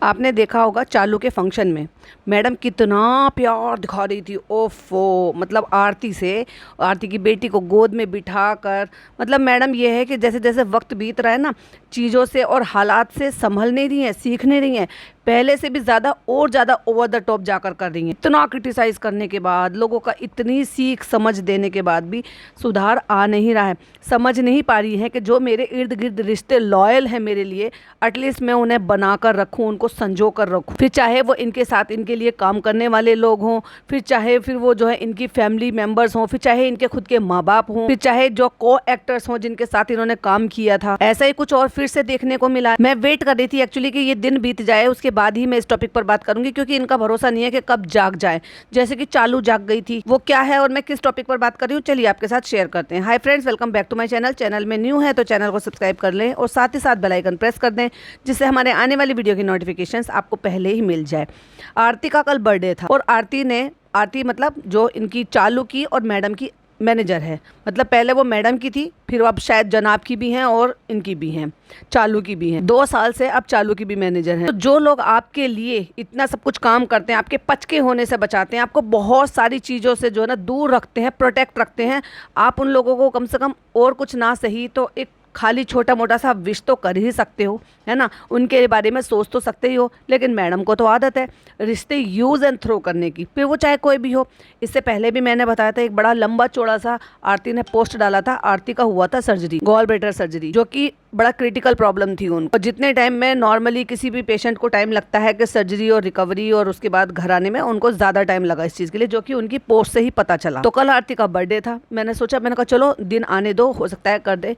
आपने देखा होगा चालू के फंक्शन में मैडम कितना प्यार दिखा रही थी। ओफो, मतलब आरती की बेटी को गोद में बिठा कर, मतलब मैडम ये है कि जैसे जैसे वक्त बीत रहा है ना, चीज़ों से और हालात से संभल नहीं रही हैं, सीख नहीं रही हैं, पहले से भी ज़्यादा और ज़्यादा ओवर द टॉप जाकर कर रही हैं। इतना क्रिटिसाइज़ करने के बाद, लोगों का इतनी सीख समझ देने के बाद भी सुधार आ नहीं रहा है। समझ नहीं पा रही है कि जो मेरे इर्द गिर्द रिश्ते लॉयल हैं मेरे लिए, एटलीस्ट मैं उन्हें बना कर रखूँ, उनको संजो कर रखूँ। फिर चाहे वो इनके साथ इनके लिए काम करने वाले लोग हों, फिर वो जो है इनकी फैमिली मेम्बर्स हों, फिर चाहे इनके खुद के माँ बाप हों, फिर चाहे जो को एक्टर्स हों जिनके साथ इन्होंने काम किया था। ऐसा ही कुछ और फिर से देखने को मिला। मैं वेट कर रही थी एक्चुअली कि ये दिन बीत जाए, उसके बाद ही मैं इस टॉपिक पर बात करूंगी, क्योंकि इनका भरोसा नहीं है कि कब जाग जाए। जैसे कि चालू जाग गई थी, वो क्या है और मैं किस टॉपिक पर बात कर रही हूँ, चलिए आपके साथ शेयर करते हैं। Hi friends, welcome back to my channel. Channel में न्यू है तो चैनल को सब्सक्राइब कर लें और साथ ही साथ बेल आइकन प्रेस कर दें, जिससे हमारे आने वाली वीडियो की नोटिफिकेशंस आपको पहले ही मिल जाए। आरती का कल बर्थडे था और आरती मतलब जो इनकी चालू की और मैडम की मैनेजर है, मतलब पहले वो मैडम की थी, फिर अब शायद जनाब की भी हैं और इनकी भी हैं, चालू की भी हैं। 2 साल से अब चालू की भी मैनेजर हैं। तो जो लोग आपके लिए इतना सब कुछ काम करते हैं, आपके पचके होने से बचाते हैं, आपको बहुत सारी चीज़ों से जो है ना दूर रखते हैं, प्रोटेक्ट रखते हैं, आप उन लोगों को कम से कम और कुछ ना सही तो एक खाली छोटा मोटा सा विश तो कर ही सकते हो, है ना, उनके बारे में सोच तो सकते ही हो। लेकिन मैडम को तो आदत है रिश्ते यूज़ एंड थ्रो करने की, फिर वो चाहे कोई भी हो। इससे पहले भी मैंने बताया था, एक बड़ा लंबा चौड़ा सा आरती ने पोस्ट डाला था। आरती का हुआ था सर्जरी, गॉल ब्लैडर सर्जरी, जो कि बड़ा क्रिटिकल प्रॉब्लम थी उनको। और जितने टाइम में नॉर्मली किसी भी पेशेंट को टाइम लगता है कि सर्जरी और रिकवरी और उसके बाद घर आने में, उनको ज़्यादा टाइम लगा इस चीज़ के लिए, जो कि उनकी पोस्ट से ही पता चला। तो कल आरती का बर्थडे था, मैंने कहा चलो दिन आने दो, हो सकता है कर दे।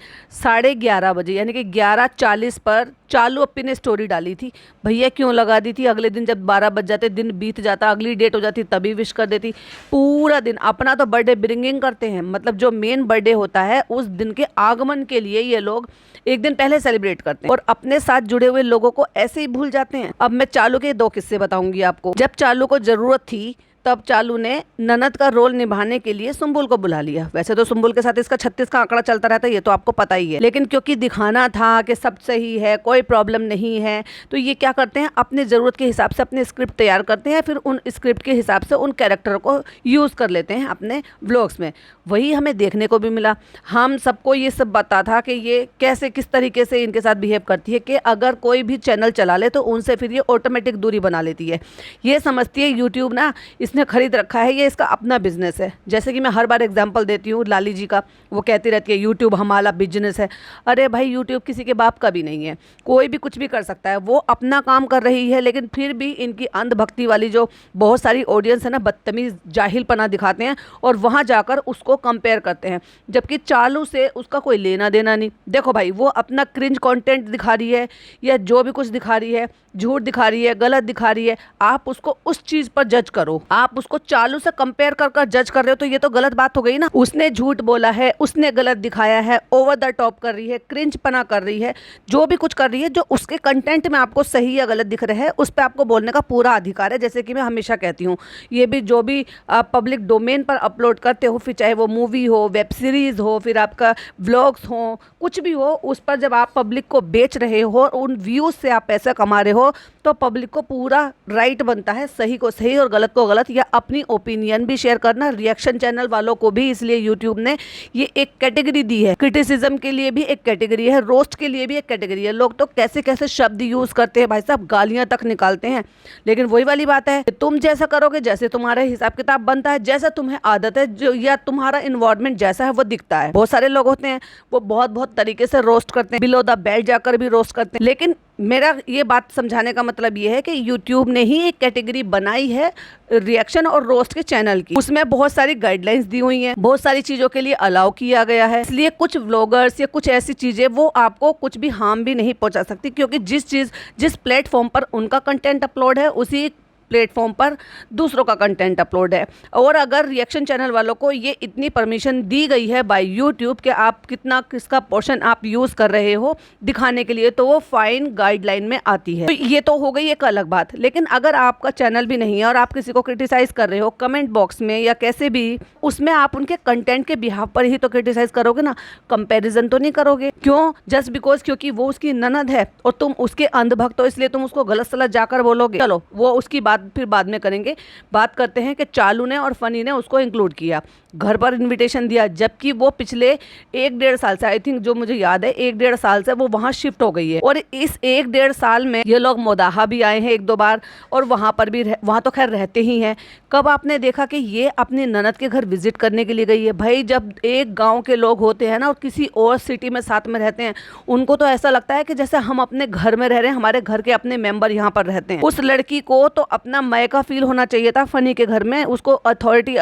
11:30 बजे यानी कि 11:40 पर चालू अपनी ने स्टोरी डाली थी। भैया क्यों लगा दी थी, अगले दिन जब 12 बज जाते, दिन बीत जाता, अगली डेट हो जाती, तभी विश कर देती। पूरा दिन अपना तो बर्थडे ब्रिंगिंग करते हैं, मतलब जो मेन बर्थडे होता है उस दिन के आगमन के लिए ये लोग एक दिन पहले सेलिब्रेट करते हैं और अपने साथ जुड़े हुए लोगों को ऐसे ही भूल जाते हैं। अब मैं चालू के 2 किस्से बताऊंगी आपको। जब चालू को जरूरत थी तब चालू ने ननद का रोल निभाने के लिए सुम्बुल को बुला लिया। वैसे तो सुम्बुल के साथ इसका 36 का आंकड़ा चलता रहता है, ये तो आपको पता ही है, लेकिन क्योंकि दिखाना था कि सब सही है, कोई प्रॉब्लम नहीं है, तो ये क्या करते हैं, अपने ज़रूरत के हिसाब से अपने स्क्रिप्ट तैयार करते हैं, फिर उन स्क्रिप्ट के हिसाब से उन कैरेक्टर को यूज़ कर लेते हैं अपने व्लॉग्स में। वही हमें देखने को भी मिला। हम सबको ये सब पता था कि ये कैसे किस तरीके से इनके साथ बिहेव करती है, कि अगर कोई भी चैनल चला ले तो उनसे फिर ये ऑटोमेटिक दूरी बना लेती है। ये समझती है यूट्यूब ना इसने खरीद रखा है, ये इसका अपना बिजनेस है। जैसे कि मैं हर बार एग्जांपल देती हूँ लाली जी का, वो कहती रहती है यूट्यूब हमारा बिजनेस है। अरे भाई, यूट्यूब किसी के बाप का भी नहीं है, कोई भी कुछ भी कर सकता है, वो अपना काम कर रही है। लेकिन फिर भी इनकी अंधभक्ति वाली जो बहुत सारी ऑडियंस है ना, बदतमीज जाहिलपना दिखाते हैं और वहाँ जाकर उसको कंपेयर करते हैं, जबकि चालू से उसका कोई लेना देना नहीं। देखो भाई, वो अपना क्रिंज कंटेंट दिखा रही है या जो भी कुछ दिखा रही है, झूठ दिखा रही है, गलत दिखा रही है, आप उसको उस चीज़ पर जज करो। आप उसको चालू से कंपेयर कर जज कर रहे हो तो ये तो गलत बात हो गई ना। उसने झूठ बोला है, उसने गलत दिखाया है, ओवर द टॉप कर रही है, क्रिंज पना कर रही है, जो भी कुछ कर रही है, जो उसके कंटेंट में आपको सही या गलत दिख रहे हैं उस पर आपको बोलने का पूरा अधिकार है। जैसे कि मैं हमेशा कहती हूँ, ये भी जो भी आप पब्लिक डोमेन पर अपलोड करते हो, फिर चाहे वो मूवी हो, वेब सीरीज़ हो, फिर आपका व्लॉग्स हो, कुछ भी हो, उस पर जब आप पब्लिक को बेच रहे हो, उन व्यूज़ से आप पैसा कमा रहे हो, तो पब्लिक को पूरा राइट बनता है सही को सही और गलत को गलत, या अपनी ओपिनियन भी शेयर करना। रिएक्शन चैनल वालों को भी इसलिए यूट्यूब ने ये एक कैटेगरी दी है, क्रिटिसिज्म के लिए भी एक कैटेगरी है, रोस्ट के लिए भी एक कैटेगरी है। लोग तो कैसे कैसे शब्द यूज़ करते हैं भाई साहब, गालियाँ तक निकालते हैं। लेकिन वही वाली बात है, तुम जैसा करोगे, जैसे तुम्हारा हिसाब किताब बनता है, जैसा तुम्हें आदत है, जो या तुम्हारा इन्वायरमेंट जैसा है वो दिखता है। बहुत सारे लोग होते हैं वो बहुत तरीके से रोस्ट करते हैं, बिलो द बेल्ट जाकर भी रोस्ट करते हैं। लेकिन मेरा ये बात समझाने का मतलब ये है कि यूट्यूब ने ही एक कैटेगरी बनाई है रिएक्शन और रोस्ट के चैनल की। उसमें बहुत सारी गाइडलाइंस दी हुई हैं, बहुत सारी चीज़ों के लिए अलाउ किया गया है। इसलिए कुछ व्लॉगर्स या कुछ ऐसी चीज़ें वो आपको कुछ भी हार्म भी नहीं पहुंचा सकती, क्योंकि जिस प्लेटफॉर्म पर उनका कंटेंट अपलोड है, उसी प्लेटफॉर्म पर दूसरों का कंटेंट अपलोड है। और अगर रिएक्शन चैनल वालों को ये इतनी परमिशन दी गई है बाय यूट्यूब कि आप कितना किसका पोर्शन आप यूज़ कर रहे हो दिखाने के लिए, तो वो फाइन गाइडलाइन में आती है। तो ये तो हो गई एक अलग बात। लेकिन अगर आपका चैनल भी नहीं है और आप किसी को क्रिटिसाइज कर रहे हो कमेंट बॉक्स में या कैसे भी, उसमें आप उनके कंटेंट के बिहाफ पर ही तो क्रिटिसाइज करोगे ना, कंपैरिजन तो नहीं करोगे। क्यों? जस्ट बिकॉज क्योंकि वो उसकी ननद है और तुम उसके अंधभक्त हो, इसलिए तुम उसको गलत सलत जाकर बोलोगे। चलो वो उसकी बात फिर बाद में करेंगे। बात करते हैं कि चालू ने और फनी ने उसको इंक्लूड किया, घर पर इनविटेशन दिया, जबकि वो पिछले 1-1.5 साल से, आई थिंक जो मुझे याद है 1-1.5 साल से वो वहाँ शिफ्ट हो गई है। और इस 1-1.5 साल में ये लोग मोदाहा भी आए हैं 1-2 बार और वहाँ पर भी वहाँ तो खैर रहते ही हैं। कब आपने देखा कि ये अपनी ननद के घर विजिट करने के लिए गई है? भाई जब एक गाँव के लोग होते हैं ना और किसी और सिटी में साथ में रहते हैं, उनको तो ऐसा लगता है कि जैसे हम अपने घर में रह रहे हैं, हमारे घर के अपने मेंबर यहाँ पर रहते हैं। उस लड़की को तो अपना मायका फील होना चाहिए था फनी के घर में, उसको अथॉरिटी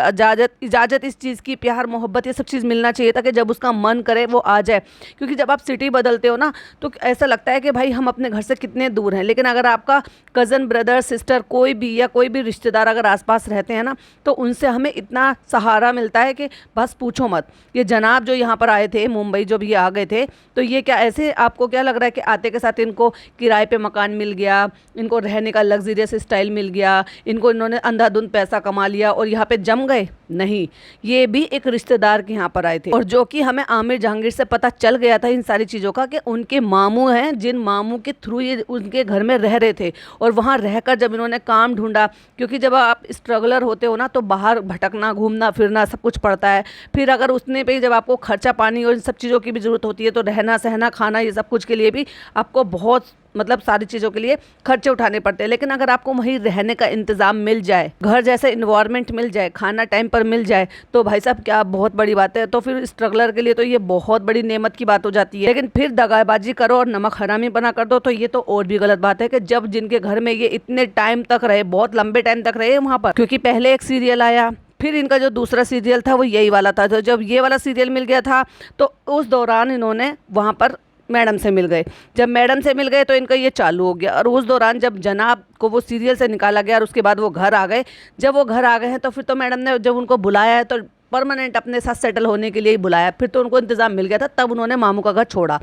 इजाजत इस चीज़ की, प्यार मोहब्बत ये सब चीज़ मिलना चाहिए था कि जब उसका मन करे वो आ जाए। क्योंकि जब आप सिटी बदलते हो ना तो ऐसा लगता है कि भाई हम अपने घर से कितने दूर हैं। लेकिन अगर आपका कज़न, ब्रदर, सिस्टर कोई भी रिश्तेदार अगर आसपास रहते हैं ना, तो उनसे हमें इतना सहारा मिलता है कि बस पूछो मत। ये जनाब जो यहाँ पर आए थे मुंबई, जब ये आ गए थे, तो ये क्या ऐसे आपको क्या लग रहा है कि आते के साथ इनको किराए पे मकान मिल गया, इनको रहने का लग्जरियस स्टाइल मिल गया, इन्होंने अंधाधुंध पैसा कमा लिया और यहाँ पे जम गए? नहीं, ये भी एक रिश्तेदार के यहाँ पर आए थे। और जो कि हमें आमिर जहांगीर से पता चल गया था इन सारी चीज़ों का कि उनके मामू हैं, जिन मामू के थ्रू ये उनके घर में रह रहे थे। और वहाँ रहकर जब इन्होंने काम ढूंढा, क्योंकि जब आप स्ट्रगलर होते हो ना तो बाहर भटकना, घूमना फिरना सब कुछ पड़ता है। फिर अगर उसने पे जब आपको खर्चा पानी और इन सब चीज़ों की भी ज़रूरत होती है, तो रहना सहना खाना ये सब कुछ के लिए भी आपको बहुत मतलब सारी चीज़ों के लिए खर्चे उठाने पड़ते हैं। लेकिन अगर आपको वहीं रहने का इंतज़ाम मिल जाए, घर जैसा इन्वायरमेंट मिल जाए, खाना टाइम पर मिल जाए, तो भाई साहब क्या बहुत बड़ी बात है। तो फिर स्ट्रगलर के लिए तो ये बहुत बड़ी नेमत की बात हो जाती है। लेकिन फिर दगाबाजी करो और नमक हरामी बना कर दो, तो ये तो और भी गलत बात है कि जब जिनके घर में ये इतने टाइम तक रहे, बहुत लंबे टाइम तक रहे वहाँ पर, क्योंकि पहले एक सीरियल आया, फिर इनका जो दूसरा सीरियल था वो यही वाला था। तो जब ये वाला सीरियल मिल गया था तो उस दौरान इन्होंने वहाँ पर मैडम से मिल गए। जब मैडम से मिल गए तो इनका ये चालू हो गया। और उस दौरान जब जनाब को वो सीरियल से निकाला गया और उसके बाद वो घर आ गए, जब वो घर आ गए हैं तो फिर तो मैडम ने जब उनको बुलाया है तो परमानेंट अपने साथ सेटल होने के लिए ही बुलाया। फिर तो उनको इंतज़ाम मिल गया था, तब उन्होंने मामू का घर छोड़ा।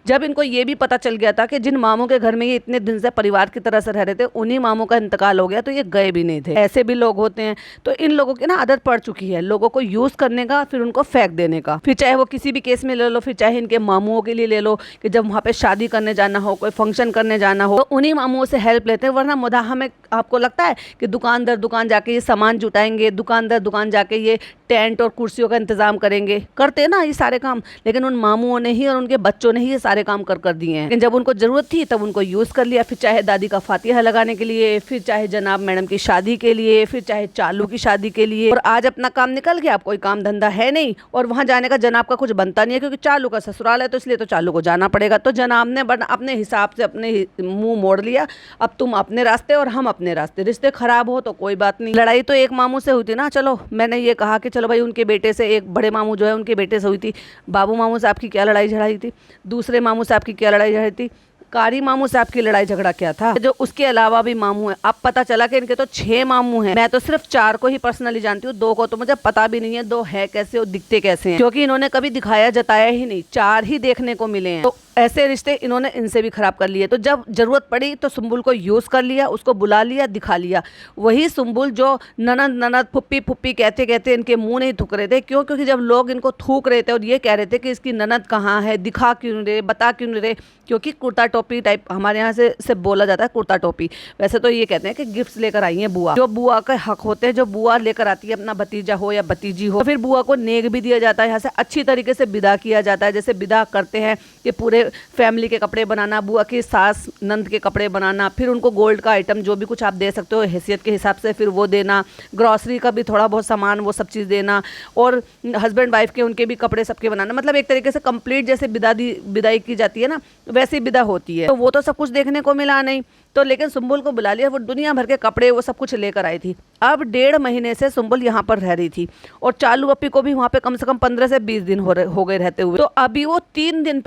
जब इनको ये भी पता चल गया था कि जिन मामू के घर में ये इतने दिन से परिवार की तरह से रह रहे थे, उन्हीं मामू का इंतकाल हो गया, तो ये गए भी नहीं थे। ऐसे भी लोग होते हैं। तो इन लोगों की ना आदत पड़ चुकी है लोगों को यूज़ करने का, फिर उनको फेंक देने का। फिर चाहे वो किसी भी केस में ले लो, फिर चाहे इनके मामुओं के लिए ले लो कि जब वहाँ पे शादी करने जाना हो, कोई फंक्शन करने जाना हो, तो उन्हीं मामुओं से हेल्प लेते हैं। वरना मुदाहा में आपको लगता है कि दुकान दर दुकान जाके ये सामान जुटाएंगे, दुकान दर दुकान जाके ये टेंट और कुर्सियों का इंतजाम करेंगे, करते हैं ना ये सारे काम। लेकिन उन मामुओं ने ही और उनके बच्चों ने ही ये सारे काम कर दिए हैं। लेकिन जब उनको जरूरत थी तब उनको यूज़ कर लिया। फिर चाहे दादी का फातिहा लगाने के लिए, फिर चाहे जनाब मैडम की शादी के लिए, फिर चाहे चालू की शादी के लिए। और आज अपना काम निकल गया, अब कोई काम धंधा है नहीं और वहाँ जाने का जनाब का कुछ बनता नहीं है, क्योंकि चालू का ससुराल है तो इसलिए तो चालू को जाना पड़ेगा। तो जनाब ने अपने हिसाब से अपने मुँह मोड़ लिया। अब तुम अपने रास्ते और हम अपने रास्ते, रिश्ते खराब हो तो कोई बात नहीं। लड़ाई तो एक मामू से हुई थी ना, चलो मैंने ये कहा कि चलो भाई उनके बेटे से, एक बड़े मामू जो है उनके बेटे से हुई थी। बाबू मामू से आपकी क्या लड़ाई झड़ाई थी? दूसरे मामू से आपकी क्या लड़ाई झड़ाई थी? कारी मामू से आपकी लड़ाई झगड़ा क्या था? जो उसके अलावा भी मामू है। अब पता चला कि इनके तो 6 मामू हैं। मैं तो सिर्फ 4 को ही पर्सनली जानती हूँ, 2 को तो मुझे पता भी नहीं है 2 है कैसे और दिखते कैसे हैं, क्योंकि इन्होंने कभी दिखाया जताया ही नहीं। 4 ही देखने को मिले हैं। तो ऐसे रिश्ते इन्होंने इनसे भी खराब कर लिए। तो जब जरूरत पड़ी तो सुम्बुल को यूज़ कर लिया, उसको बुला लिया, दिखा लिया। वही सुम्बुल जो ननद ननद फुप्पी फुप्पी कहते कहते इनके मुंह नहीं थूक रहे थे। क्यों? क्योंकि जब लोग इनको थूक रहे थे और ये कह रहे थे कि इसकी ननद कहाँ है, दिखा क्यों नहीं रहे, बता क्यों नहीं रहे, क्योंकि कुर्ता टोपी टाइप हमारे यहाँ से बोला जाता है, कुर्ता टोपी। वैसे तो ये कहते हैं कि गिफ्ट्स लेकर आई हैं बुआ, जो बुआ के हक होते हैं, जो बुआ लेकर आती है, अपना भतीजा हो या भतीजी हो। तो फिर बुआ को नेक भी दिया जाता है, यहाँ से अच्छी तरीके से विदा किया जाता है। जैसे विदा करते हैं कि पूरे फैमिली के कपड़े बनाना, बुआ की सास नंद के कपड़े बनाना, फिर उनको गोल्ड का आइटम जो भी कुछ आप दे सकते हो हैसियत के हिसाब से, फिर वो देना, ग्रॉसरी का भी थोड़ा बहुत सामान वो सब चीज़ देना, और हस्बैंड वाइफ के उनके भी कपड़े सबके बनाना। मतलब एक तरीके से कंप्लीट जैसे विदाई की जाती है ना, वैसी विदा होती है। तो वो तो सब कुछ देखने को मिला नहीं। तो लेकिन सुम्बुल को बुला लिया, वो दुनिया भर के कपड़े वो सब कुछ लेकर आई थी। अब 1.5 महीने से सुम्बुल यहाँ पर रह रही थी और चालू अपी को भी वहाँ पे कम से कम 15 से 20 दिन हो गए रहते हुए। तो अभी वो 4 दिन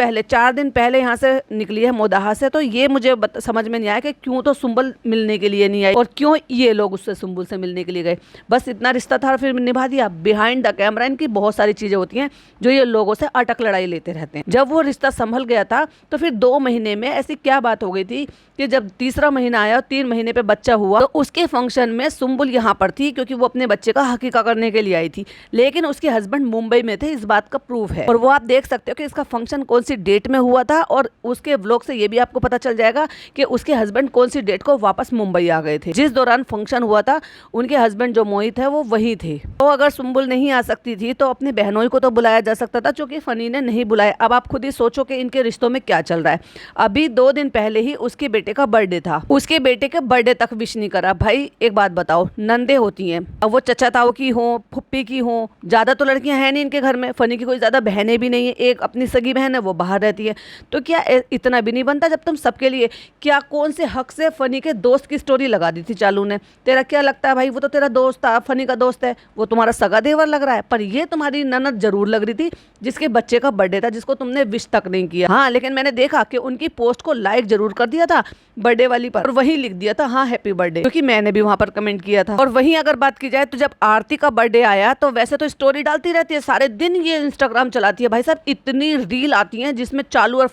पहले यहाँ से निकली है मोदाहा से। तो ये मुझे समझ में नहीं आया कि क्यों तो सुम्बुल मिलने के लिए नहीं आई और क्यों ये लोग उससे सुम्बुल से मिलने के लिए गए। बस इतना रिश्ता था, फिर निभा दिया। बिहाइंड द कैमरा इनकी बहुत सारी चीजें होती हैं जो ये लोगों से अटक लड़ाई लेते रहते हैं। जब वो रिश्ता संभल गया था तो फिर 2 महीने में ऐसी क्या बात हो गई थी कि जब तीसरा महीना आया और 3 महीने पे बच्चा हुआ तो उसके फंक्शन में सुम्बुल यहाँ पर थी, क्योंकि वो अपने बच्चे का हकीका करने के लिए आई थी। लेकिन उसके हस्बैंड मुंबई में थे, इस बात का प्रूफ है। और वो आप देख सकते हो कि इसका फंक्शन कौन सी डेट में हुआ था और उसके व्लॉग से ये भी आपको पता चल जाएगा कि उसके हस्बैंड कौन सी डेट को वापस मुंबई आ गए थे। जिस दौरान फंक्शन हुआ था उनके हस्बैंड जो मोहित है वो वही थे। तो अगर सुम्बुल नहीं आ सकती थी तो अपनी बहनों को तो बुलाया जा सकता था, जो कि फनी ने नहीं बुलाया। अब आप खुद ही सोचो कि इनके रिश्तों में क्या चल रहा है। अभी 2 दिन पहले ही उसके बेटे का बर्थडे था, उसके बेटे के बर्थडे तक विश नहीं करा। भाई एक बात बताओ, नंदे होती हैं, अब वो चचा ताऊ की हो, फुप्पी की हो, ज्यादा तो लड़कियां हैं नहीं इनके घर में। फनी की कोई ज्यादा बहनें भी नहीं है, एक अपनी सगी बहन है वो बाहर रहती है। तो क्या इतना भी नहीं बनता जब तुम सबके लिए, क्या कौन से हक से फनी के दोस्त की स्टोरी लगा दी थी चालू ने? तेरा क्या लगता है भाई, वो तो तेरा दोस्त था, फनी का दोस्त है, वो तुम्हारा सगा देवर लग रहा है। पर ये तुम्हारी ननद जरूर लग रही थी जिसके बच्चे का बर्थडे था, जिसको तुमने विश तक नहीं किया। हाँ, लेकिन मैंने देखा कि उनकी पोस्ट को लाइक जरूर कर दिया था बर्थडे वाली पर, और वही लिख दिया था हाँ हैप्पी बर्थडे, क्योंकि मैंने भी वहां पर कमेंट किया था। और वहीं अगर बात की जाए तो जब आरती का बर्थडे आया तो वैसे तो स्टोरी डालती रहती है सारे दिन, ये इंस्टाग्राम चलाती है भाई साहब, इतनी रील आती है जिसमें चालू और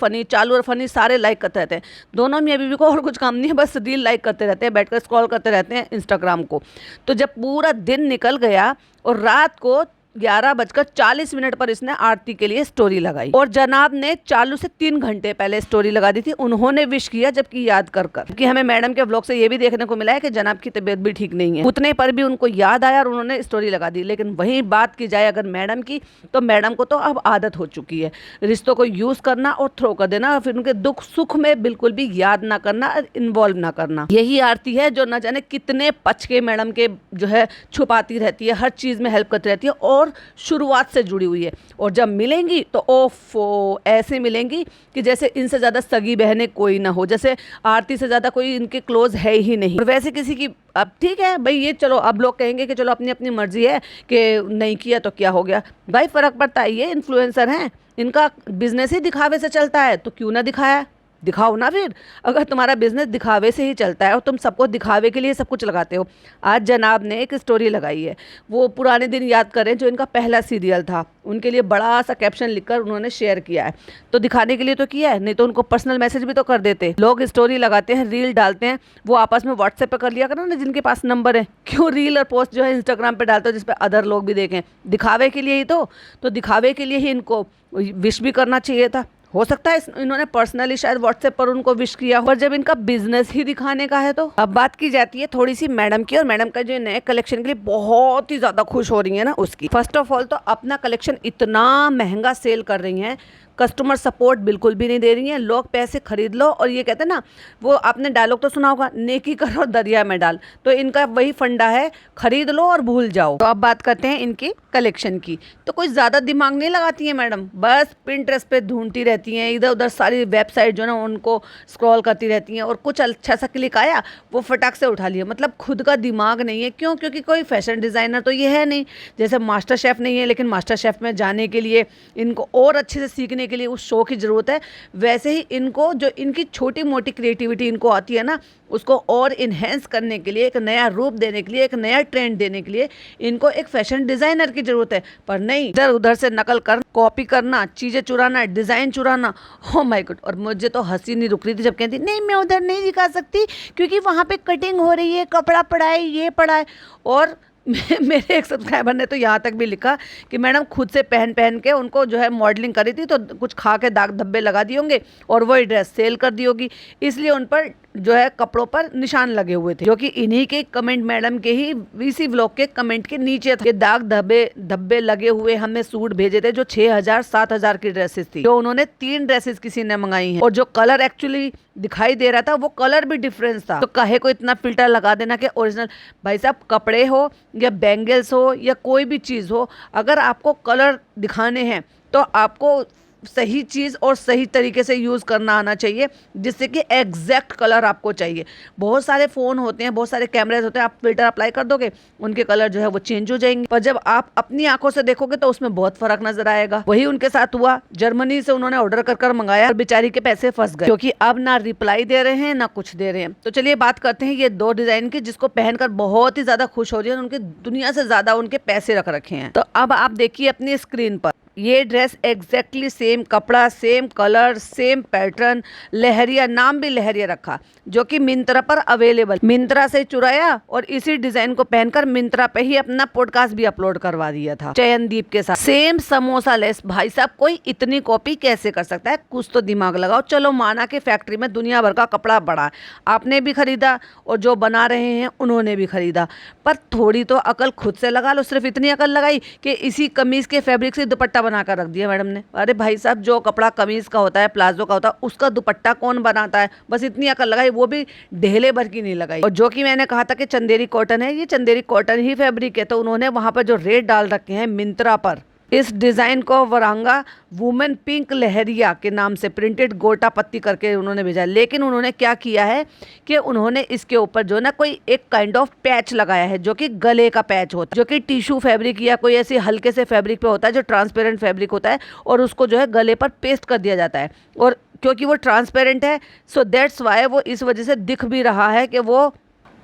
फनी सारे लाइक करते रहते हैं। दोनों मियां बीवी को और कुछ काम नहीं है, बस रील लाइक करते रहते हैं, बैठकर स्क्रॉल करते रहते हैं इंस्टाग्राम को। तो जब पूरा दिन निकल गया और रात को 11:40 पर इसने आरती के लिए स्टोरी लगाई और जनाब ने चालू से 3 घंटे पहले स्टोरी लगा दी थी। उन्होंने विश किया जबकि याद कर कि हमें मैडम के व्लॉग से ये भी देखने को मिला है कि जनाब की तबीयत भी ठीक नहीं है। उतने पर भी उनको याद आया और उन्होंने स्टोरी लगा दी। लेकिन वही बात की जाए अगर मैडम की, तो मैडम को तो अब आदत हो चुकी है रिश्तों को यूज करना और थ्रो कर देना, और फिर उनके दुख सुख में बिल्कुल भी याद ना करना, इन्वॉल्व ना करना। यही आरती है जो न जाने कितने पचके मैडम के जो है छुपाती रहती है, हर चीज में हेल्प करती रहती है और शुरुआत से जुड़ी हुई है। और जब मिलेंगी तो ओफो ऐसे मिलेंगी कि जैसे इनसे ज़्यादा सगी बहनें कोई ना हो, जैसे आरती से ज़्यादा कोई इनके क्लोज है ही नहीं। और वैसे किसी की, अब ठीक है भाई, ये चलो अब लोग कहेंगे कि चलो अपनी अपनी मर्जी है कि नहीं किया तो क्या हो गया भाई, फ़र्क पड़ता है। ये इन्फ्लुएंसर हैं, इनका बिजनेस ही दिखावे से चलता है, तो क्यों ना दिखाया, दिखाओ ना। फिर अगर तुम्हारा बिजनेस दिखावे से ही चलता है और तुम सबको दिखावे के लिए सब कुछ लगाते हो। आज जनाब ने एक स्टोरी लगाई है, वो पुराने दिन याद करें जो इनका पहला सीरियल था, उनके लिए बड़ा सा कैप्शन लिखकर उन्होंने शेयर किया है। तो दिखाने के लिए तो किया है, नहीं तो उनको पर्सनल मैसेज भी तो कर देते। लोग स्टोरी लगाते हैं, रील डालते हैं, वो आपस में व्हाट्सएप पे कर लिया करो ना जिनके पास नंबर है। क्यों रील और पोस्ट जो है इंस्टाग्राम पे डालते हो जिसपे अदर लोग भी देखें? दिखावे के लिए ही तो दिखावे के लिए ही इनको विश भी करना चाहिए था। हो सकता है इन्होंने पर्सनली शायद व्हाट्सएप पर उनको विश किया, पर जब इनका बिजनेस ही दिखाने का है तो। अब बात की जाती है थोड़ी सी मैडम की, और मैडम का जो नए कलेक्शन के लिए बहुत ही ज्यादा खुश हो रही है ना उसकी। फर्स्ट ऑफ ऑल तो अपना कलेक्शन इतना महंगा सेल कर रही हैं, कस्टमर सपोर्ट बिल्कुल भी नहीं दे रही हैं। लोग पैसे खरीद लो, और ये कहते हैं ना, वो आपने डायलॉग तो सुना होगा, नेकी करो दरिया में डाल, तो इनका वही फंडा है, खरीद लो और भूल जाओ। तो अब बात करते हैं इनकी कलेक्शन की। तो कोई ज़्यादा दिमाग नहीं लगाती हैं मैडम, बस पिंटरेस्ट पे ढूंढती रहती हैं, इधर उधर सारी वेबसाइट जो ना उनको स्क्रॉल करती रहती हैं, और कुछ अच्छा सा क्लिक आया वो फटाक से उठा लिया। मतलब खुद का दिमाग नहीं है। क्यों? क्योंकि कोई फैशन डिज़ाइनर तो ये है नहीं, जैसे मास्टर शेफ़ नहीं है, लेकिन मास्टर शेफ़ में जाने के लिए इनको और अच्छे से सीखने के लिए उस शो की ज़रूरत है। वैसे ही इनको जो इनकी छोटी मोटी क्रिएटिविटी इनको आती है ना, उसको और इन्हेंस करने के लिए, एक नया रूप देने के लिए, एक नया ट्रेंड देने के लिए इनको एक फैशन डिज़ाइनर की ज़रूरत है। पर नहीं, इधर उधर से नकल कर, कॉपी करना, चीज़ें चुराना, डिज़ाइन चुराना। हो माय गॉड। और मुझे तो हंसी नहीं रुक रही थी जब कहती नहीं मैं उधर नहीं दिखा सकती क्योंकि वहाँ पे कटिंग हो रही है, कपड़ा पड़ा है, ये पड़ा है। और मेरे एक सब्सक्राइबर ने तो यहाँ तक भी लिखा कि मैडम खुद से पहन पहन के उनको जो है मॉडलिंग करी थी, तो कुछ खा के दाग धब्बे लगा दिए होंगे और वही ड्रेस सेल कर दी होगी, इसलिए उन पर जो है कपड़ों पर निशान लगे हुए थे, जो कि इन्हीं के कमेंट, मैडम के ही इसी व्लॉग के कमेंट के नीचे थे। दाग धब्बे लगे हुए हमने सूट भेजे थे जो 6,000-7,000 की ड्रेसेस थी, जो उन्होंने 3 ड्रेसेस किसी ने मंगाई हैं, और जो कलर एक्चुअली दिखाई दे रहा था वो कलर भी डिफरेंस था। तो काहे को इतना फिल्टर लगा देना कि ओरिजिनल? भाई साहब, कपड़े हो या बैंगल्स हो या कोई भी चीज़ हो, अगर आपको कलर दिखाने हैं तो आपको सही चीज़ और सही तरीके से यूज़ करना आना चाहिए, जिससे कि एग्जैक्ट कलर आपको चाहिए। बहुत सारे फ़ोन होते हैं, बहुत सारे कैमरेज होते हैं, आप फिल्टर अप्लाई कर दोगे, उनके कलर जो है वो चेंज हो जाएंगे, पर जब आप अपनी आंखों से देखोगे तो उसमें बहुत फर्क नजर आएगा। वही उनके साथ हुआ, जर्मनी से उन्होंने ऑर्डर कर मंगाया और बेचारी के पैसे फंस गए, क्योंकि अब ना रिप्लाई दे रहे हैं ना कुछ दे रहे हैं। तो चलिए बात करते हैं ये 2 डिजाइन की, जिसको पहनकर बहुत ही ज्यादा खुश हो रही है, उनके दुनिया से ज्यादा उनके पैसे रख रखे हैं। तो अब आप देखिए अपनी स्क्रीन पर, ये ड्रेस एग्जैक्टली सेम कपड़ा, सेम कलर, सेम पैटर्न, लहरिया, नाम भी लहरिया रखा, जो कि मिंत्रा पर अवेलेबल, मिंत्रा से चुराया और इसी डिजाइन को पहनकर मिंत्रा पे ही अपना पॉडकास्ट भी अपलोड करवा दिया था चयनदीप के साथ। Same samosa less. भाई साहब, कोई इतनी कॉपी कैसे कर सकता है? कुछ तो दिमाग लगाओ। चलो माना कि फैक्ट्री में दुनिया भर का कपड़ा बड़ा है, आपने भी खरीदा और जो बना रहे हैं उन्होंने भी खरीदा, पर थोड़ी तो अकल खुद से लगा लो। सिर्फ इतनी अकल लगाई कि इसी कमीज के फैब्रिक से दुपट्टा बनाकर रख दिया मैडम ने। अरे भाई साहब, जो कपड़ा कमीज का होता है, प्लाजो का होता है, उसका दुपट्टा कौन बनाता है? बस इतनी अकल लगाई, वो भी ढेले भर की नहीं लगाई। और जो कि मैंने कहा था कि चंदेरी कॉटन है, ये चंदेरी कॉटन ही फैब्रिक है, तो उन्होंने वहां पर जो रेट डाल रखे हैं मिंत्रा पर, इस डिजाइन को वरांगा वुमेन पिंक लहरिया के नाम से प्रिंटेड गोटा पत्ती करके उन्होंने भेजा। लेकिन उन्होंने क्या किया है कि उन्होंने इसके ऊपर जो ना कोई एक काइंड ऑफ पैच लगाया है, जो कि गले का पैच होता है, जो कि टिश्यू फैब्रिक या कोई ऐसे हल्के से फैब्रिक पे होता है, जो ट्रांसपेरेंट फैब्रिक होता है, और उसको जो है गले पर पेस्ट कर दिया जाता है। और क्योंकि वो ट्रांसपेरेंट है, सो दैट्स वाई वो इस वजह से दिख भी रहा है कि वो,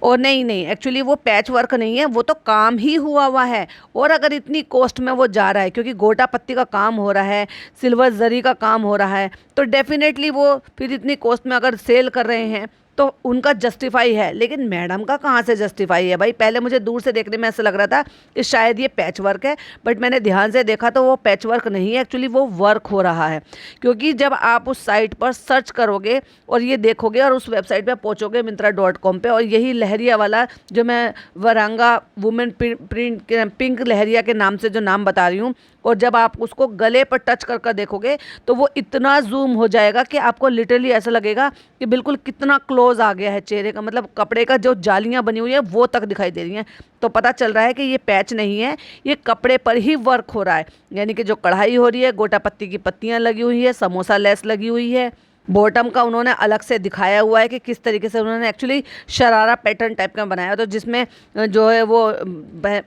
और नहीं एक्चुअली वो पैच वर्क नहीं है, वो तो काम ही हुआ है। और अगर इतनी कॉस्ट में वो जा रहा है, क्योंकि गोटा पत्ती का काम हो रहा है, सिल्वर जरी का काम हो रहा है, तो डेफिनेटली वो फिर इतनी कॉस्ट में अगर सेल कर रहे हैं तो उनका जस्टिफाई है। लेकिन मैडम का कहाँ से जस्टिफाई है भाई? पहले मुझे दूर से देखने में ऐसा लग रहा था कि शायद ये पैच वर्क है, बट मैंने ध्यान से देखा तो वो पैच वर्क नहीं है, एक्चुअली वो वर्क हो रहा है। क्योंकि जब आप उस साइट पर सर्च करोगे और ये देखोगे और उस वेबसाइट पर पहुँचोगे Myntra.com पे, और यही लहरिया वाला जो मैं वरांगा वुमेन पिंक लहरिया के नाम से जो नाम बता रही हूँ, और जब आप उसको गले पर टच कर देखोगे तो वो इतना जूम हो जाएगा कि आपको लिटरली ऐसा लगेगा कि बिल्कुल कितना क्लोज आ गया है चेहरे का, मतलब कपड़े का जो जालियां बनी हुई है वो तक दिखाई दे रही हैं। तो पता चल रहा है कि ये पैच नहीं है, ये कपड़े पर ही वर्क हो रहा है। यानी कि जो कढ़ाई हो रही है, गोटा पत्ती की पत्तियां लगी हुई है, समोसा लेस लगी हुई है, बॉटम का उन्होंने अलग से दिखाया हुआ है कि किस तरीके से उन्होंने एक्चुअली शरारा पैटर्न टाइप का बनाया, तो जिसमें जो है वो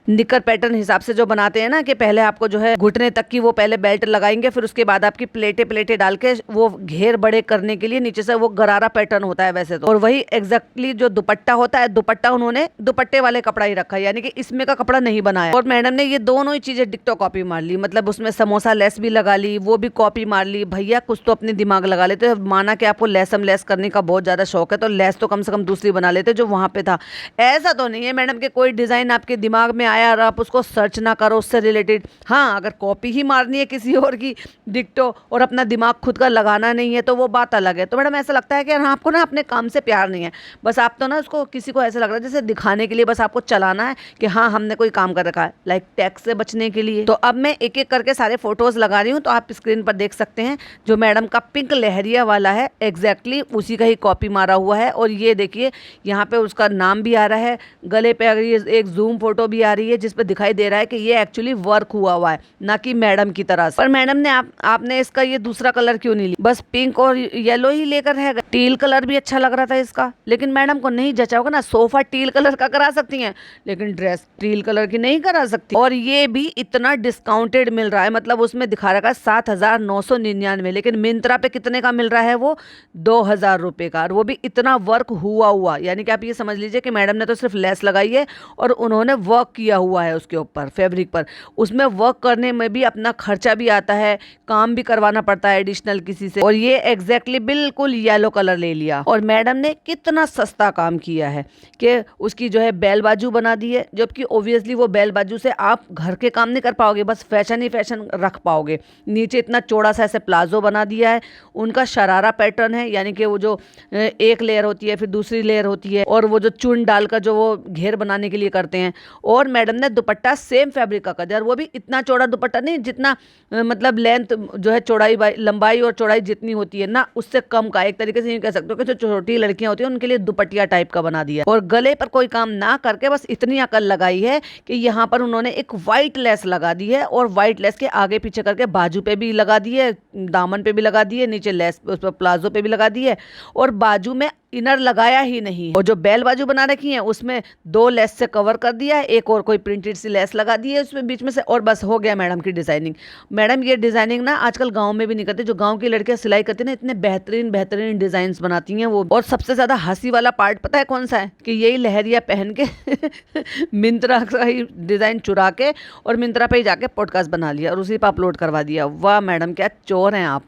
निकर पैटर्न हिसाब से जो बनाते हैं ना, कि पहले आपको जो है घुटने तक की वो पहले बेल्ट लगाएंगे, फिर उसके बाद आपकी प्लेटें डाल के वो घेर बड़े करने के लिए नीचे से वो गरारा पैटर्न होता है वैसे तो। और वही एग्जैक्टली जो दुपट्टा होता है, दुपट्टा उन्होंने दुपट्टे वाले कपड़ा ही रखा है, यानी कि इसमें का कपड़ा नहीं बनाया। और मैडम ने ये दोनों ही चीजें डिक्टो कॉपी मार ली, मतलब उसमें समोसा लेस भी लगा ली, वो भी कॉपी मार ली। भैया कुछ तो अपने दिमाग लगा लेते। माना कि आपको लेस करने का बहुत ज़्यादा शौक है, तो लेस तो कम से कम दूसरी बना लेते जो वहाँ पे था। ऐसा तो नहीं है मैडम कि कोई डिज़ाइन आपके दिमाग में आया और आप उसको सर्च ना करो उससे रिलेटेड। हाँ, अगर कॉपी ही मारनी है किसी और की डिक्टो और अपना दिमाग खुद का लगाना नहीं है तो वो बात अलग है। तो मैडम ऐसा लगता है कि आपको ना अपने काम से प्यार नहीं है, बस आप तो ना उसको किसी को ऐसा लग रहा है जैसे दिखाने के लिए बस आपको चलाना है कि हाँ हमने कोई काम कर रखा है, लाइक टैक्स से बचने के लिए। तो अब मैं एक एक करके सारे फोटोज लगा रही हूँ, तो आप स्क्रीन पर देख सकते हैं जो मैडम का पिंक लहरिया वाला है एग्जैक्टली उसी का ही कॉपी मारा हुआ है। और ये देखिए यहाँ पे उसका नाम भी आ रहा है, गले पे अगर ये एक जूम फोटो भी आ रही है जिस पे दिखाई दे रहा है कि ये एक्चुअली वर्क हुआ है, ना कि मैडम की तरह से। पर मैडम ने आपने इसका ये दूसरा कलर क्यों नहीं लिया? बस पिंक और येलो ही लेकर रह गए। टील कलर भी अच्छा लग रहा था इसका, लेकिन मैडम को नहीं जचा होगा ना। सोफा टील कलर का करा सकती हैं, लेकिन ड्रेस टील कलर की नहीं करा सकती। और ये भी इतना डिस्काउंटेड मिल रहा है, मतलब उसमें दिखा रखा है 7,999, लेकिन मिंत्रा पे कितने का मिल रहा है? वो 2,000 रुपये का, और वो भी इतना वर्क हुआ। यानी कि आप ये समझ लीजिए कि मैडम ने तो सिर्फ लेस लगाई है और उन्होंने वर्क किया हुआ है उसके ऊपर फैब्रिक पर। उसमें वर्क करने में भी अपना खर्चा भी आता है, काम भी करवाना पड़ता है एडिशनल किसी से। और ये एग्जैक्टली बिल्कुल येलो कलर ले लिया। और मैडम ने कितना सस्ता काम किया है कि उसकी जो है बैल बाजू बना दी है, जबकि ओब्वियसली वो बैल बाजू से आप घर के काम नहीं कर पाओगे, बस फैशन ही फैशन रख पाओगे। नीचे इतना चौड़ा सा ऐसे प्लाजो बना दिया है, उनका शरारा शरारा पैटर्न है, यानी कि वो जो एक लेयर होती है फिर दूसरी लेयर होती है और वो जो चुन डालकर जो वो घेर बनाने के लिए करते हैं। और मैडम ने दुपट्टा सेम फैब्रिक का कर दिया, और वो भी इतना चौड़ा दुपट्टा नहीं जितना मतलब लेंथ जो है चौड़ाई लंबाई और चौड़ाई जितनी होती है ना, उससे कम का। एक तरीके से ये कह सकते हो कि जो छोटी लड़कियां होती हैं उनके लिए दुपट्टिया टाइप का बना दिया। और गले पर कोई काम ना करके बस इतनी अकल लगाई है कि यहाँ पर उन्होंने एक व्हाइट लेस लगा दी है, और व्हाइट लेस के आगे पीछे करके बाजू पे भी लगा दी है, दामन पे भी लगा दी है, नीचे लेस उस पर प्लाजो पे भी लगा दी है, और बाजू में इनर लगाया ही नहीं। और जो बेल बाजू बना रखी है उसमें 2 लेस से कवर कर दिया है, एक और कोई प्रिंटेड सी लेस लगा दी है उसमें बीच में से, और बस हो गया मैडम की डिजाइनिंग। मैडम ये डिजाइनिंग ना आजकल गांव में भी नहीं करते, जो गांव की लड़कियां सिलाई करती है ना, इतने बेहतरीन बेहतरीन डिजाइन बनाती हैं वो। और सबसे ज्यादा हंसी वाला पार्ट पता है कौन सा है? कि यही लहरिया पहन के मिंत्रा का ही डिजाइन चुरा के और मिंत्रा पे ही जाके पॉडकास्ट बना लिया और उसी पर अपलोड करवा दिया। वाह मैडम, क्या चोर हैं आप।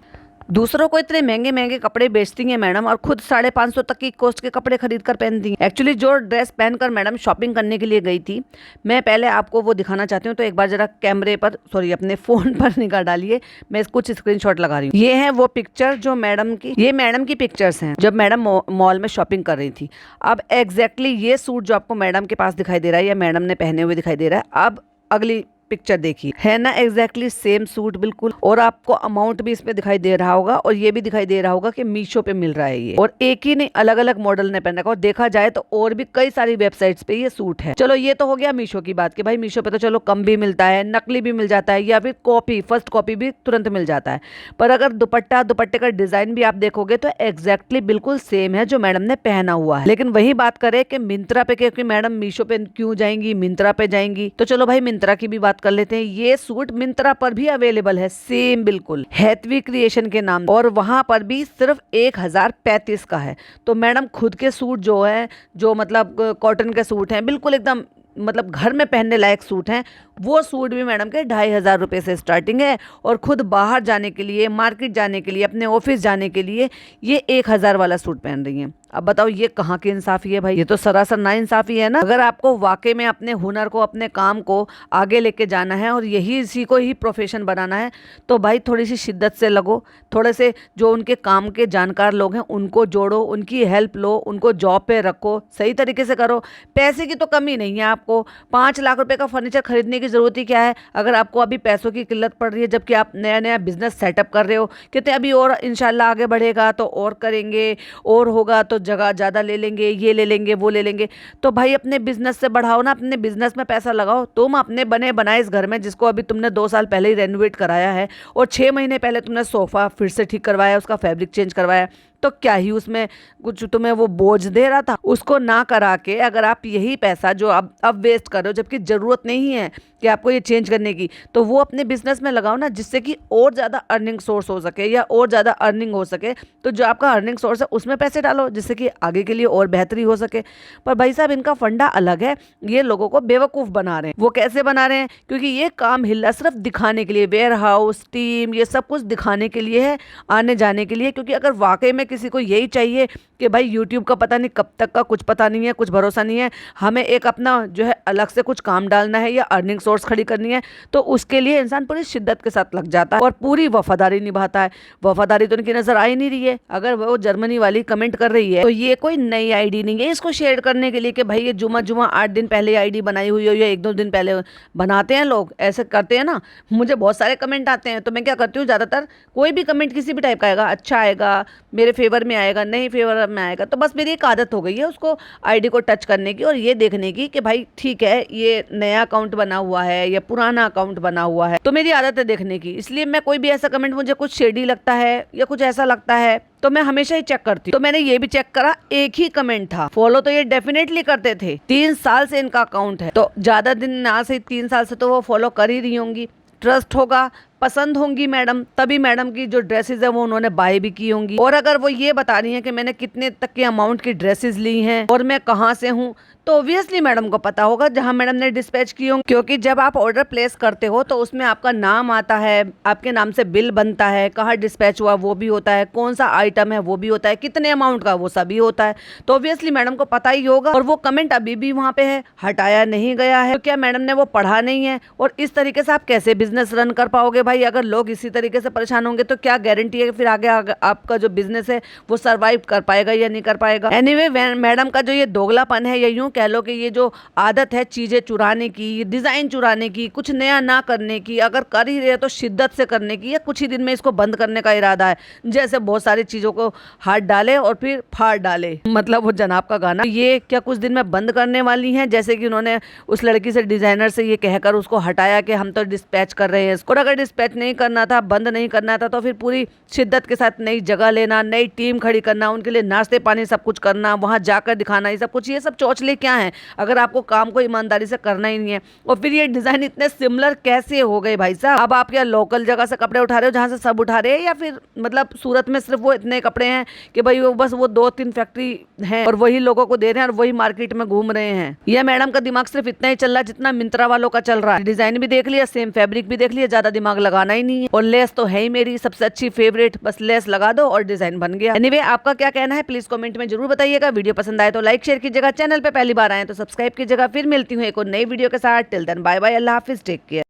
दूसरों को इतने महंगे महंगे कपड़े बेचती हैं मैडम, और खुद 550 तक की कॉस्ट के कपड़े खरीद कर पहनती हैं। एक्चुअली जो ड्रेस पहनकर मैडम शॉपिंग करने के लिए गई थी, मैं पहले आपको वो दिखाना चाहती हूँ, तो एक बार जरा कैमरे पर अपने फ़ोन पर निगाह डालिए। मैं कुछ स्क्रीनशॉट लगा रही हूँ। ये है वो पिक्चर जो मैडम की, ये मैडम की पिक्चर्स हैं जब मैडम मॉल में शॉपिंग कर रही थी। अब एग्जैक्टली ये सूट जो आपको मैडम के पास दिखाई दे रहा है या मैडम ने पहने हुए दिखाई दे रहा है, अब अगली पिक्चर देखिए, है ना एग्जैक्टली सेम सूट बिल्कुल। और आपको अमाउंट भी इसमें दिखाई दे रहा होगा, और ये भी दिखाई दे रहा होगा कि मीशो पे मिल रहा है ये। और एक ही नहीं, अलग अलग मॉडल ने पहन रखा, और देखा जाए तो और भी कई सारी वेबसाइट्स पे ये सूट है। चलो ये तो हो गया मीशो की बात, कि भाई मीशो पे तो चलो कम भी मिलता है, नकली भी मिल जाता है, या फिर कॉपी फर्स्ट कॉपी भी तुरंत मिल जाता है। पर अगर दुपट्टे का डिजाइन भी आप देखोगे तो एग्जैक्टली बिल्कुल सेम है जो मैडम ने पहना हुआ है। लेकिन वही बात करें कि मिंत्रा पे, क्योंकि मैडम मीशो पे क्यों जाएंगी, मिंत्रा पे जाएंगी, तो चलो भाई मिंत्रा की भी बात कर लेते हैं। ये सूट मिंत्रा पर भी अवेलेबल है सेम बिल्कुल, हैथवी क्रिएशन के नाम, और वहां पर भी सिर्फ 1035 का है। तो मैडम खुद के सूट जो है, जो मतलब कॉटन के सूट हैं, बिल्कुल एकदम मतलब घर में पहनने लायक सूट हैं, वो सूट भी मैडम के 2500 रुपये से स्टार्टिंग है। और खुद बाहर जाने के लिए, मार्केट जाने के लिए, अपने ऑफिस जाने के लिए ये 1000 वाला सूट पहन रही हैं। अब बताओ ये कहाँ की इंसाफी है भाई, ये तो सरासर नाइंसाफी है ना। अगर आपको वाकई में अपने हुनर को, अपने काम को आगे लेके जाना है और यही इसी को ही प्रोफेशन बनाना है, तो भाई थोड़ी सी शिद्दत से लगो, थोड़े से जो उनके काम के जानकार लोग हैं उनको जोड़ो, उनकी हेल्प लो, उनको जॉब पे रखो, सही तरीके से करो। पैसे की तो कमी नहीं है आपको, 5 लाख रुपए का फर्नीचर खरीदने की जरूरत ही क्या है अगर आपको अभी पैसों की किल्लत पड़ रही है, जबकि आप नया नया बिजनेस सेटअप कर रहे हो। कहते हैं अभी और इंशाल्लाह आगे बढ़ेगा तो और करेंगे, और होगा तो जगह ज़्यादा ले लेंगे, ये ले लेंगे, वो ले लेंगे। तो भाई अपने बिजनेस से बढ़ाओ ना, अपने बिजनेस में पैसा लगाओ। तुम अपने बने बनाए इस घर में, जिसको अभी तुमने 2 साल पहले ही रेनोवेट कराया है, और 6 महीने पहले तुमने सोफ़ा फिर से ठीक करवाया, उसका फैब्रिक चेंज करवाया, तो क्या ही उसमें कुछ तुम्हें वो बोझ दे रहा था? उसको ना करा के अगर आप यही पैसा जो अब वेस्ट कर रहे हो, जबकि ज़रूरत नहीं है कि आपको ये चेंज करने की, तो वो अपने बिजनेस में लगाओ ना, जिससे कि और ज़्यादा अर्निंग सोर्स हो सके या और ज़्यादा अर्निंग हो सके। तो जो आपका अर्निंग सोर्स है उसमें पैसे डालो, जिससे कि आगे के लिए और बेहतरी हो सके। पर भाई साहब इनका फंडा अलग है, ये लोगों को बेवकूफ़ बना रहे हैं। वो कैसे बना रहे हैं? क्योंकि ये काम हिल्ला सिर्फ दिखाने के लिए, वेयर हाउस, टीम, ये सब कुछ दिखाने के लिए है, आने जाने के लिए। क्योंकि अगर वाकई में किसी को यही चाहिए कि भाई यूट्यूब का पता नहीं कब तक का, कुछ पता नहीं है, कुछ भरोसा नहीं है, हमें एक अपना जो है अलग से कुछ काम डालना है या अर्निंग सोर्स खड़ी करनी है, तो उसके लिए इंसान पूरी शिद्दत के साथ लग जाता है और पूरी वफादारी निभाता है। वफादारी तो इनकी नजर आ ही नहीं रही है। अगर वो जर्मनी वाली कमेंट कर रही है तो ये कोई नई आईडी नहीं है इसको शेयर करने के लिए कि भाई ये जुमा 8 दिन पहले आईडी बनाई हुई हो या 1-2 दिन पहले बनाते हैं लोग, ऐसे करते हैं ना। मुझे बहुत सारे कमेंट आते हैं, तो मैं क्या करती हूँ, ज़्यादातर कोई भी कमेंट किसी भी टाइप का आएगा, अच्छा आएगा, मेरे फेवर में आएगा, नहीं फेवर में आएगा, तो बस मेरी एक आदत हो गई है उसको आईडी को टच करने की और ये देखने की कि भाई ठीक है ये नया अकाउंट बना हुआ है या पुराना अकाउंट बना हुआ है। तो मेरी आदत है देखने की, इसलिए मैं कोई भी ऐसा कमेंट मुझे कुछ शेडी लगता है या कुछ ऐसा लगता है तो मैं हमेशा ही चेक करती हूँ। तो मैंने ये भी चेक करा, एक ही कमेंट था। फॉलो तो ये डेफिनेटली करते थे, 3 साल से इनका अकाउंट है, तो ज्यादा दिन ना से 3 साल से तो वो फॉलो कर ही रही होंगी। ट्रस्ट होगा, पसंद होंगी मैडम, तभी मैडम की जो ड्रेसेस है वो उन्होंने बाय भी की होंगी। और अगर वो ये बता रही हैं कि मैंने कितने तक के अमाउंट की ड्रेसेस ली हैं और मैं कहाँ से हूँ, तो ऑब्वियसली मैडम को पता होगा जहाँ मैडम ने डिस्पैच की होंगी। क्योंकि जब आप ऑर्डर प्लेस करते हो तो उसमें आपका नाम आता है, आपके नाम से बिल बनता है, कहाँ डिस्पैच हुआ वो भी होता है, कौन सा आइटम है वो भी होता है, कितने अमाउंट का वो सभी होता है। तो ऑब्वियसली मैडम को पता ही होगा। और वो कमेंट अभी भी वहाँ पे है, हटाया नहीं गया है। तो क्या मैडम ने वो पढ़ा नहीं है? और इस तरीके से आप कैसे बिजनेस रन कर पाओगे भाई अगर लोग इसी तरीके से परेशान होंगे तो क्या गारंटी है कि फिर आगे आपका जो बिजनेस है वो सरवाइव कर पाएगा या नहीं कर पाएगा। एनीवे मैडम का जो ये दोगलापन है, या यूं कह लो कि ये जो आदत है चीजें चुराने की, डिजाइन चुराने की, कुछ नया ना करने की, अगर कर ही रहे तो शिद्दत से करने की, या कुछ ही दिन में इसको बंद करने का इरादा है, जैसे बहुत सारी चीजों को हाथ डाले और फिर फाड़ डाले, मतलब वो जनाब का गाना। ये क्या कुछ दिन में बंद करने वाली हैं, जैसे कि उन्होंने उस लड़की से, डिजाइनर से ये कहकर उसको हटाया कि हम तो डिस्पैच कर रहे हैं इसको। और अगर डिस्पैच नहीं करना था, बंद नहीं करना था, तो फिर पूरी शिद्दत के साथ नई जगह लेना, नई टीम खड़ी करना, उनके लिए नाश्ते पानी सब कुछ करना, वहां जाकर दिखाना, ये सब कुछ, ये सब चौचले क्या है अगर आपको काम को ईमानदारी से करना ही नहीं है। और फिर ये डिजाइन इतने सिमिलर कैसे हो गए भाई साहब? अब आप क्या लोकल जगह से कपड़े उठा रहे हो जहां से सब उठा रहे हैं, या फिर मतलब सूरत में सिर्फ वो इतने कपड़े हैं कि भाई वो बस वो 2-3 फैक्ट्री हैं और वही लोगों को दे रहे हैं और वही मार्केट में घूम रहे हैं? यह मैडम का दिमाग सिर्फ इतना ही चल रहा है जितना मिंत्रा वालों का चल रहा है। डिजाइन भी देख लिया, सेम फैब्रिक भी देख लिया, ज्यादा दिमाग लगाना ही नहीं है। और लेस तो है ही मेरी सबसे अच्छी फेवरेट, बस लेस लगा दो और डिजाइन बन गया। एनीवे आपका क्या कहना है प्लीज कमेंट में जरूर बताइएगा। वीडियो पसंद आए तो लाइक शेयर कीजिएगा, चैनल पे पहली बार आए तो सब्सक्राइब कीजिएगा। फिर मिलती हूँ एक और नई वीडियो के साथ। टिल देन बाय बाय, अल्लाह हाफिज, टेक केयर।